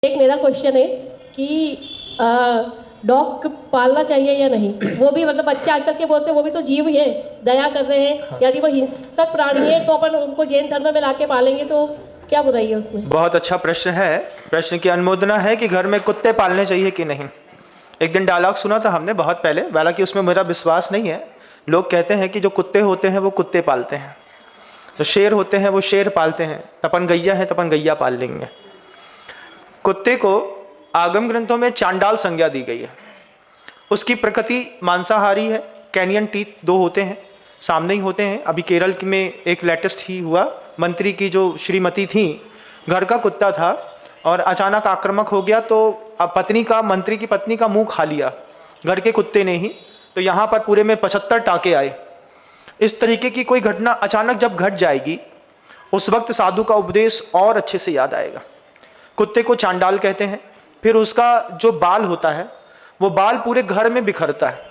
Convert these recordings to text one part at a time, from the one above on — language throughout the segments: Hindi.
एक मेरा क्वेश्चन है कि डॉग पालना चाहिए या नहीं। वो भी मतलब बच्चे आजकल के बोलते हैं वो भी तो जीव है, दया कर रहे हैं। यदि वो हिंसक प्राणी है तो अपन उनको जैन धर्म में लाके पालेंगे तो क्या बुराई है उसमें? बहुत अच्छा प्रश्न है। प्रश्न की अनुमोदना है कि घर में कुत्ते पालने चाहिए कि नहीं। एक दिन डायलॉग सुना था हमने बहुत पहले, हालांकि उसमें मेरा विश्वास नहीं है। लोग कहते हैं कि जो कुत्ते होते हैं वो कुत्ते पालते हैं, जो शेर होते हैं वो शेर पालते हैं, तपन गैया है तपन गैया पाल लेंगे। कुत्ते को आगम ग्रंथों में चांडाल संज्ञा दी गई है। उसकी प्रकृति मांसाहारी है। कैनियन टीथ 2 होते हैं, सामने ही होते हैं। अभी केरल में एक लेटेस्ट ही हुआ, मंत्री की जो श्रीमती थी, घर का कुत्ता था और अचानक आक्रामक हो गया तो पत्नी का, मंत्री की पत्नी का मुंह खा लिया घर के कुत्ते ने ही। तो यहाँ पर पूरे में 75 टाके आए। इस तरीके की कोई घटना अचानक जब घट जाएगी उस वक्त साधु का उपदेश और अच्छे से याद आएगा। कुत्ते को चांडाल कहते हैं। फिर उसका जो बाल होता है वो बाल पूरे घर में बिखरता है।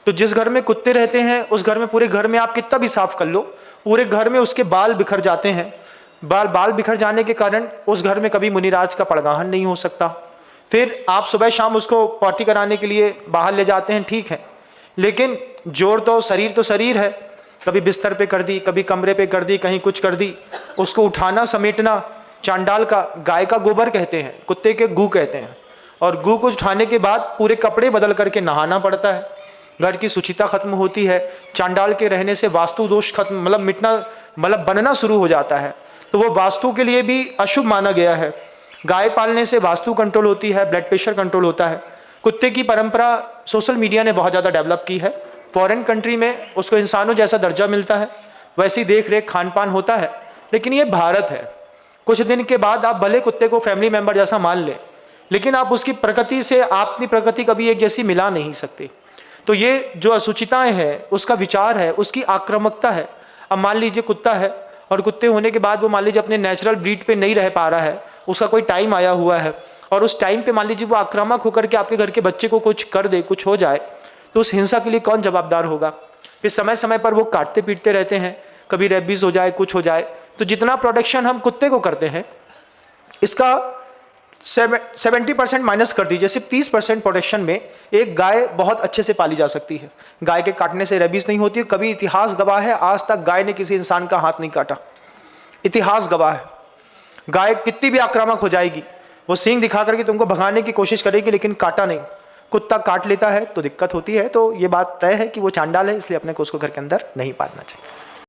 तो जिस घर में कुत्ते रहते हैं उस घर में, पूरे घर में आप कितना भी साफ कर लो, पूरे घर में उसके बाल बिखर जाते हैं। बाल बिखर जाने के कारण उस घर में कभी मुनिराज का पड़गाहन नहीं हो सकता। फिर आप सुबह शाम उसको पॉटी कराने के लिए बाहर ले जाते हैं, ठीक है, लेकिन जोड़ तो शरीर है। कभी बिस्तर पे कर दी, कभी कमरे पे कर दी, कहीं कुछ कर दी, उसको उठाना समेटना चांडाल का। गाय का गोबर कहते हैं, कुत्ते के गू कहते हैं। और गू को उठाने के बाद पूरे कपड़े बदल करके नहाना पड़ता है। घर की शुचिता खत्म होती है। चांडाल के रहने से वास्तु दोष खत्म, मतलब मिटना, मतलब बनना शुरू हो जाता है। तो वो वास्तु के लिए भी अशुभ माना गया है। गाय पालने से वास्तु कंट्रोल होती है, ब्लड प्रेशर कंट्रोल होता है। कुत्ते की परंपरा सोशल मीडिया ने बहुत ज़्यादा डेवलप की है। फॉरेन कंट्री में उसको इंसानों जैसा दर्जा मिलता है, वैसी देख रेख खान पान होता है। लेकिन ये भारत है। कुछ दिन के बाद आप भले कुत्ते को फैमिली मेंबर जैसा मान लें, लेकिन आप उसकी प्रकृति से, आपकी प्रकृति कभी एक जैसी मिला नहीं सकते। तो ये जो असुचिताएं हैं, उसका विचार है, उसकी आक्रामकता है। अब मान लीजिए कुत्ता है और कुत्ते होने के बाद वो मान लीजिए अपने नेचुरल ब्रीड पे नहीं रह पा रहा है, उसका कोई टाइम आया हुआ है और उस टाइम पे मान लीजिए वो आक्रामक होकर के आपके घर के बच्चे को कुछ कर दे, कुछ हो जाए, तो उस हिंसा के लिए कौन जवाबदार होगा? फिर समय समय पर वो काटते पीटते रहते हैं, कभी रेबीज हो जाए, कुछ हो जाए। तो जितना प्रोटेक्शन हम कुत्ते को करते हैं, इसका 70% माइनस कर दीजिए, सिर्फ 30% प्रोटेक्शन में एक गाय बहुत अच्छे से पाली जा सकती है। गाय के काटने से रेबीज नहीं होती है। कभी इतिहास गवाह है, आज तक गाय ने किसी इंसान का हाथ नहीं काटा। इतिहास गवाह है। गाय कितनी भी आक्रामक हो जाएगी, वो सींग दिखा करके तुमको भगाने की कोशिश करेगी, लेकिन काटा नहीं। कुत्ता काट लेता है तो दिक्कत होती है। तो ये बात तय है कि वो चांडाल है, इसलिए अपने को उसको घर के अंदर नहीं पालना चाहिए।